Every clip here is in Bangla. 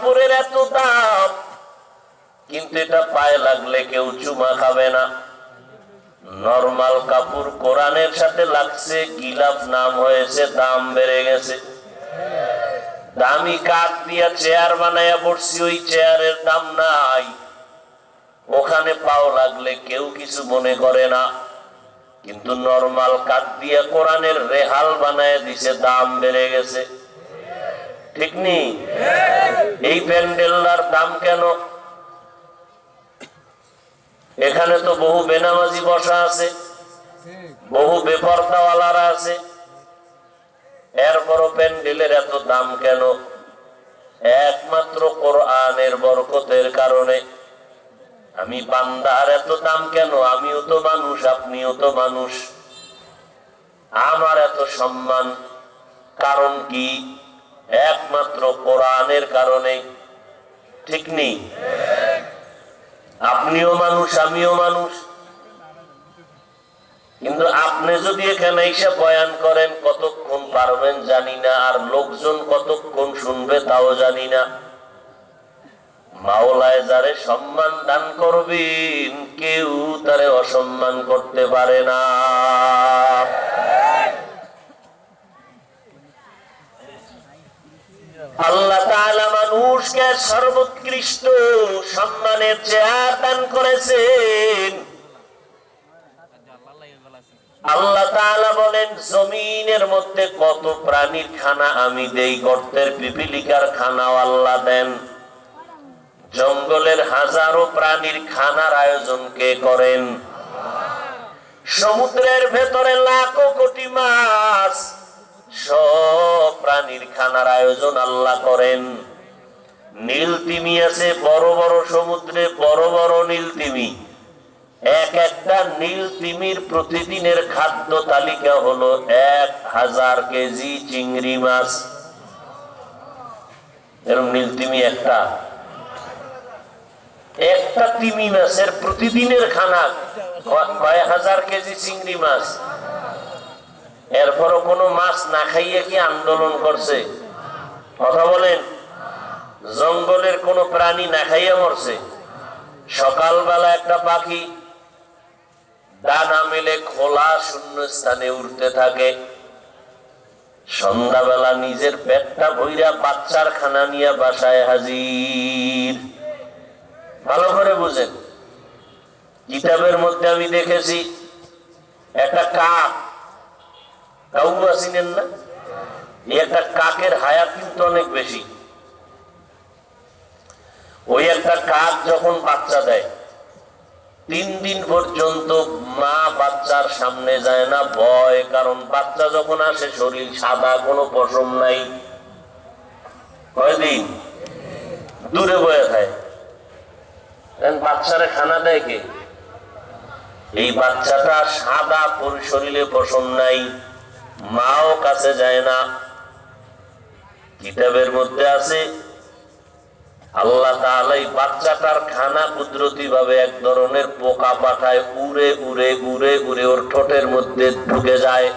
কাপড়ের এত দাম, কিন্তু এটা পায়ে লাগলে কেউ চুমা খাবে না। নরমাল কাপড় কোরআনের সাথে লাগছে, গিলাফ নাম হয়েছে, দাম বেড়ে গেছে। দামি কাঠ দিয়া চেয়ার বানাইয়া পড়ছি, ওই চেয়ারের দাম নাই, ওখানে পাও লাগলে কেউ কিছু মনে করে না। কিন্তু নরমাল কাঠ দিয়া কোরআনের রেহাল বানায় দিছে, দাম বেড়ে গেছে। ঠিক নেই? এই প্যান্ডেলটার দাম কেন? এখানে তো বহু বেনামাজি বসা আছে, বহু বেপরদাওয়ালারা আছে, এরপরও প্যান্ডেলের এত দাম কেন? একমাত্র কোরআনের বরকতের কারণে। আমি বান্দার এত দাম কেন? আমিও তো মানুষ, আপনিও তো মানুষ, আমার এত সম্মান কারণ কি? একমাত্র কোরআনের কারণে। ঠিক নেই? আপনিও মানুষ, আমিও মানুষ, কিন্তু আপনি যদি এখানে এসে বয়ান করেন কতক্ষণ পারবেন জানি না, আর লোকজন কতক্ষণ শুনবে তাও জানি না। মাওলায় যারে সম্মান দান করবেন, কেউ তারে অসম্মান করতে পারে না। আল্লাহ তাআলা মানুষকে সর্বোৎকৃষ্ট সম্মানের চেয়ার দান করেছেন। আল্লাহ তাআলা বলেন, জমিনের মধ্যে কত প্রাণীর খানা আমি দেই, গর্তের পিপিলিকার খানাও আল্লাহ দেন। জঙ্গলের হাজারো প্রাণীর খানার আয়োজন কে করেন? সমুদ্রের ভেতরে লাখো কোটি মাছ, সব প্রাণীর খানার আয়োজন আল্লাহ করেন। নীল তিমি আছে বড় বড় সমুদ্রে, বড় বড় নীল তিমি। এক একটা নীল তিমির প্রতিদিনের খাদ্য তালিকা হলো 1000 কেজি চিংড়ি মাছ। এরকম নীল তিমি একটা তিমি মাছের প্রতিদিনের খানা কয় হাজার কেজি চিংড়ি মাছ। এরপরও কোন মাছ না খাইয়ে কি আন্দোলন করছে? কথা বলেন। জঙ্গলের কোন প্রাণী না খাইয়ে মরছে? সকালবেলা একটা পাখি ডানা মেলে খোলা শূন্য স্থানে উড়তে থাকে, সন্ধ্যাবেলা নিজের পেটটা ভইরা বাচ্চার খানা নিয়ে বাসায় হাজির। ভালো করে বুঝেন। কিতাবের মধ্যে আমি দেখেছি একটা কাক, কাউয়া চিনেন না? একটা কাকের হায়াত কিন্তু অনেক বেশি। ওই একটা কাক যখন বাচ্চা দেয়, 3 দিন পর্যন্ত মা বাচ্চার সামনে যায় না, ভয়। কারণ বাচ্চা যখন আসে শরীর সাদা, কোনো পশম নাই। কয়দিন দূরে বয়ে থাকে। বাচ্চারে খানা দেয় কে? এই বাচ্চাটা সাদা, শরীরে পশম নাই, মাও কাছে যায় না। কিতাবের মধ্যে আছে আল্লাহ তাআলা এই বাচ্চাটার খানা কুদরতি ভাবে এক ধরনের পোকা পাঠায়, উড়ে উড়ে উড়ে উড়ে ওর ঠোঁটের মধ্যে ঢুকে যায়।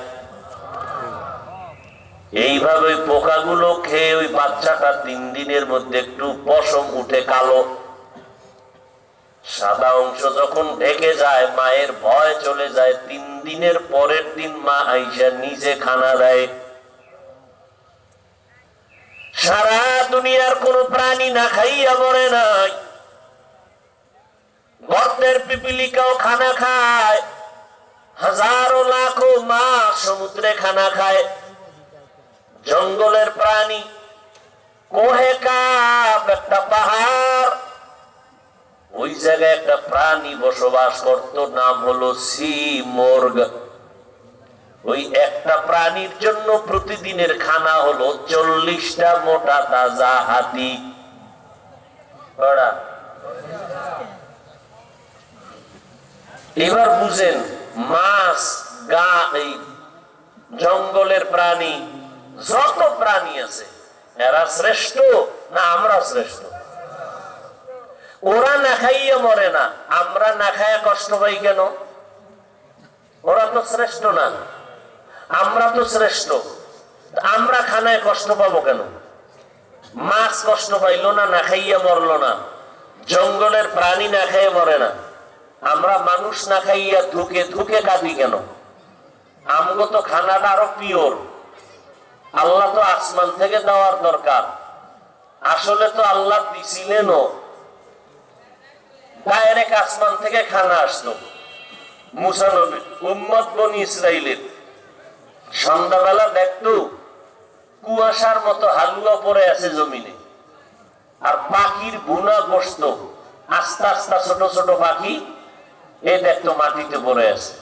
এইভাবে পোকাগুলো খেয়ে ওই বাচ্চাটা 3 দিনের মধ্যে একটু পশম উঠে কালো, সাদা অংশ যখন ঢেকে যায়, মায়ের ভয় চলে যায়। 3 দিনের পরের দিন মা আইসা নিজে খানা দেয়। সারা দুনিয়ার কোন প্রাণী না খাইয়া মরে নাই। গর্তের পিপিলিকাও খানা খায়, হাজারো লাখো মাছ সমুদ্রে খানা খায়। জঙ্গলের প্রাণী, কোহে কাপ একটা পাহাড়, ওই জায়গায় একটা প্রাণী বসবাস করত, নাম হলো সি মোরগ। ওই একটা প্রাণীর জন্য প্রতিদিনের খানা হলো 40টা মোটা তাজা হাতি। এবার বুঝেন, মাছ, গা, এই জঙ্গলের প্রাণী, যত প্রাণী আছে, এরা শ্রেষ্ঠ না আমরা শ্রেষ্ঠ? ওরা না খাইয়া মরে না, আমরা না খাইয়া কষ্ট পাই কেন? ওরা তো শ্রেষ্ঠ না, আমরা তো শ্রেষ্ঠ, আমরা খানায় কষ্ট পাবো কেন? মাছ কষ্ট পাইলো না, না খাইয়া মরলো না। জঙ্গলের প্রাণী না খাইয়ে মরে না। আমরা মানুষ না খাইয়া ধুকে ধুকে কাঁদি কেন? আমগো তো খানাটা আরো পিওর। আল্লাহ তো আসমান থেকে দেওয়ার দরকার। আসলে তো আল্লাহ দিছিলেন ডাইরেক্ট আসমান থেকে খানা আসতো। মুসা নবী উম্মত বনি ইসরাইলের সন্ধ্যাবেলা দেখতো কুয়াশার মতো হালুয়া পড়ে আছে জমিনে, আর পাখির বুনা বসত আস্তে আস্তে, ছোট ছোট পাখি এ দেখতো মাটিতে পড়ে আছে।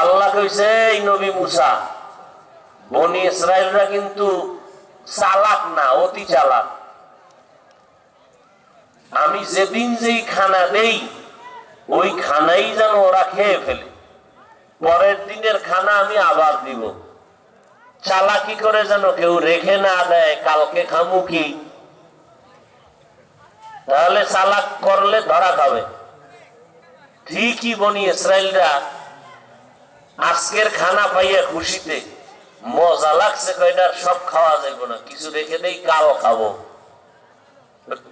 আল্লাহ কইছে, এই নবী মুসা, বনি ইসরাইলরা কিন্তু চালাক না, অতি চালাক। আমি যেদিন যেই খানা দেই ওই খানাই যেন ওরা খেয়ে ফেলে, পরের দিনের খানা আমি আবার দিব। চালাকি করে যেন কেউ রেখে না দেয়, কালকে খামু কি। তাহলে চালাক করলে ধরা খাবে। ঠিকই বনি ইসরাইলরা আজকের খানা পাইয়া খুশিতে মজা লাগছে, কয়টার সব খাওয়া যাইব না, কিছু রেখে দেই, কাল খাবো।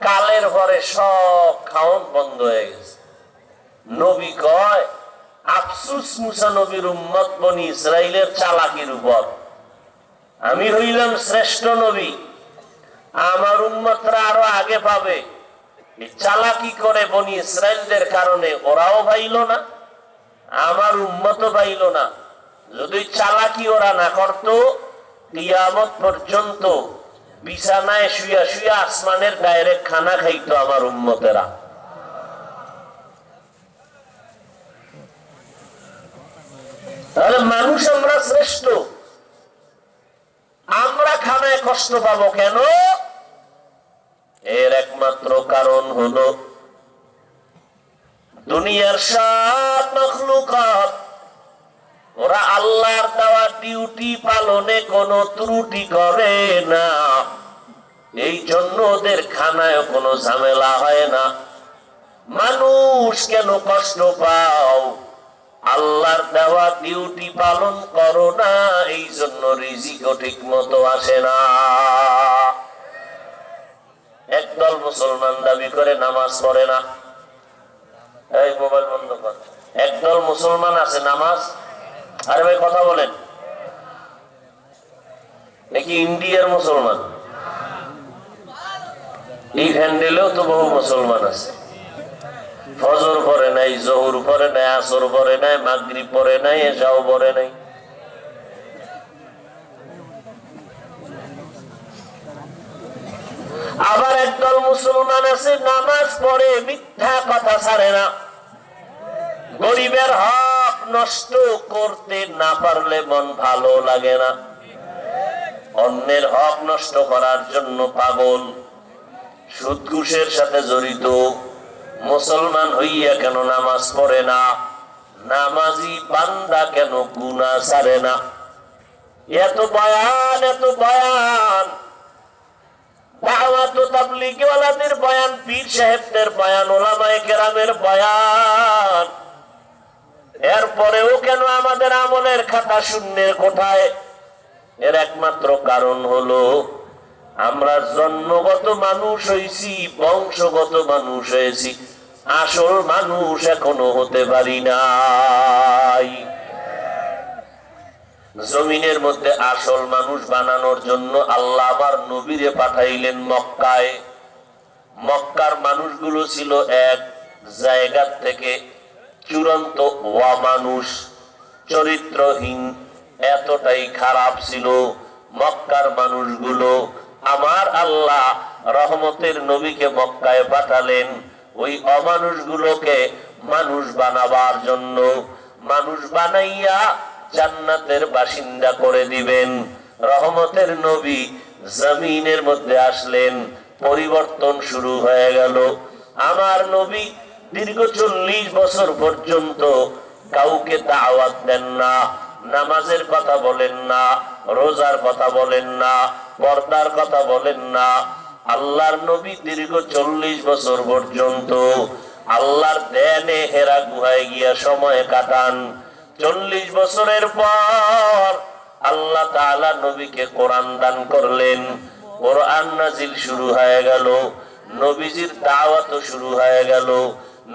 কালের পরে সব খাওন বন্ধ হয়ে গেছে। নবী কয়, আফসুস মুসা নবীর উম্মত বনি ইসরাইলের চালাকির উপর। আমি হইলাম শ্রেষ্ঠ নবী, আমার উম্মতরা আরো আগে পাবে। চালাকি করে বনি ইসরাইলদের কারণে ওরাও পাইল না, আমার উম্মতও পাইল না। যদি চালাকি ওরা না করত, কিয়ামত পর্যন্ত বিছানায় শুয়া শুয়া আসমানের ডাইরেক্ট খানা খাইতো আমার উম্মতেরা। তাহলে মানুষ আমরা শ্রেষ্ঠ, আমরা খানায় কষ্ট পাবো কেন? এর একমাত্র কারণ হলো দুনিয়ার সব মাখলুকাত ওরা আল্লাহর দেওয়া ডিউটি পালনে কোনো ত্রুটি করে না, এই জন্য ওদের খানায় কোনো ঝামেলা হয় না। মানুষ কেন কষ্ট পাও? আল্লাহর দেওয়া ডিউটি পালন করো না, এই জন্য রিজিকও ঠিক মতো আসে না। একদল মুসলমান দাবি করে নামাজ পড়ে না। এই মোবাইল বন্ধ কর। একদল মুসলমান আছে নামাজ, আরে ভাই কথা বলেন, নাকি ইন্ডিয়ার মুসলমান? এই হ্যান্ডেলেও তো বহু মুসলমান আছে। ফজর পড়ে নাই, জোহর পড়ে নাই, আসর পড়ে নাই, মাগরিব পড়ে নাই, এশাও পড়ে নাই। আবার একদল মুসলমান আছে নামাজ পড়ে, মিথ্যা কথা ছাড়ে না। গরিবের হক নষ্ট করতে না পারলে মন ভালো লাগে না, অন্যের হক নষ্ট করার জন্য পাগল, সুদ ঘুষের সাথে জড়িত। মুসলমান হইয়া কেন নামাজ পড়ে না? নামাজি বান্দা কেন গুনাহ ছাড়ে না? এত বয়ান, এত বয়ান, দাওয়াত ও তাবলীগ ওয়ালাদের বয়ান, পীর সাহেবদের বয়ান, উলামায়ে কেরামের বয়ান, এরপরেও কেন আমাদের আমলের খাতা শূন্যের কোঠায়? এর একমাত্র কারণ হলো আমরা জন্মগত মানুষ হয়েছি, বংশগত মানুষ হয়েছি, আসল মানুষ এখনো হতে পারি নাই। জমিনের মধ্যে আসল মানুষ বানানোর জন্য আল্লাহ আবার নবীরে পাঠাইলেন মক্কায়। মক্কার মানুষগুলো ছিল এক জায়গা থেকে চূড়ান্ত অমানুষ, চরিত্রহীন, এতটাই খারাপ ছিল মক্কার মানুষগুলো। আমার আল্লাহ রহমতের নবীকে মক্কায় পাঠালেন ওই অমানুষগুলোকে মানুষ বানাবার জন্য। মানুষ বানাইয়া জান্নাতের বাসিন্দা করে দিবেন। রহমতের নবী জমিনের মধ্যে আসলেন, পরিবর্তন শুরু হয়ে গেল। আমার নবী দীর্ঘ 40 বছর পর্যন্ত কাউকে দাওয়াত দেন না, নামাজের কথা বলেন না, রোজার কথা বলেন না, পর্দার কথা বলেন না। আল্লাহর নবী দীর্ঘ 40 বছর পর্যন্ত আল্লাহর ধ্যানে হেরা গুহায় গিয়া সময় কাটান। 40 বছরের পর আল্লাহ তাআলা নবীকে কোরআন দান করলেন। কোরআন নাজিল শুরু হয়ে গেল, নবীজির দাওয়াতও শুরু হয়ে গেল।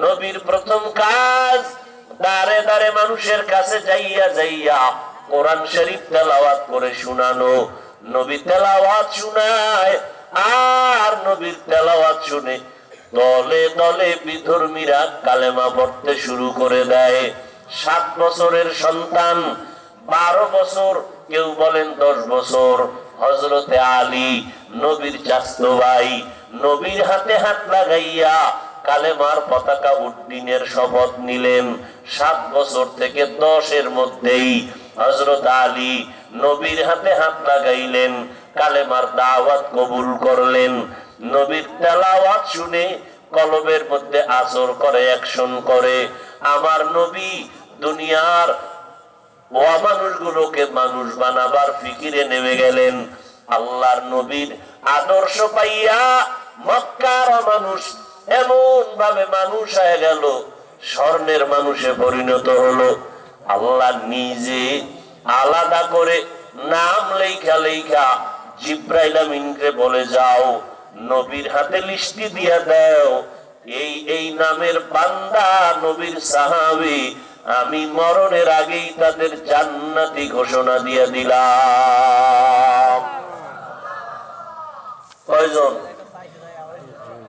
নবীর প্রথম কাজ দাঁড়ে দাঁড়ে মানুষের কাছে যাইয়া যাইয়া কোরআন শরীফ তেলাওয়াত করে শোনানো। নবী তেলাওয়াত শোনায়, আর নবীর তেলাওয়াত শুনে দলে দলে বিধর্মীরা কালেমা পড়তে শুরু করে দেয়। 7 বছরের সন্তান, 12 বছর, কেউ বলেন 10 বছর, হযরতে আলী নবীর চাচতো ভাই, নবীর হাতে হাত লাগাইয়া কালেমার পতাকা উড্ডীনের শপথ নিলেন। 7 বছর থেকে 10-এর মধ্যেই হযরত আলী নবীর হাতে হাত লাগাইলেন, কালেমার দাওয়াত কবুল করলেন। নবীর তেলাওয়াত শুনে কলবের মধ্যে আসর করে, অ্যাকশন করে। আমার নবী দুনিয়ার অমানুষগুলোকে মানুষ বানাবার ফিকিরে নেমে গেলেন। আল্লাহর নবীর আদর্শ পাইয়া মক্কার মানুষ এমন ভাবে মানুষ হয়ে গেল, স্বর্ণের মানুষে পরিণত হলো। আল্লাহ নিজে আলাদা করে নাম লেখা লেখা জিব্রাইল আমিনকে বলে, যাও নবীর হাতে লিস্টি দিয়া দাও, এই এই নামের বান্দা নবীর সাহাবী, আমি মরণের আগেই তাদের জান্নাতি ঘোষণা দিয়ে দিলাম। কয়জন?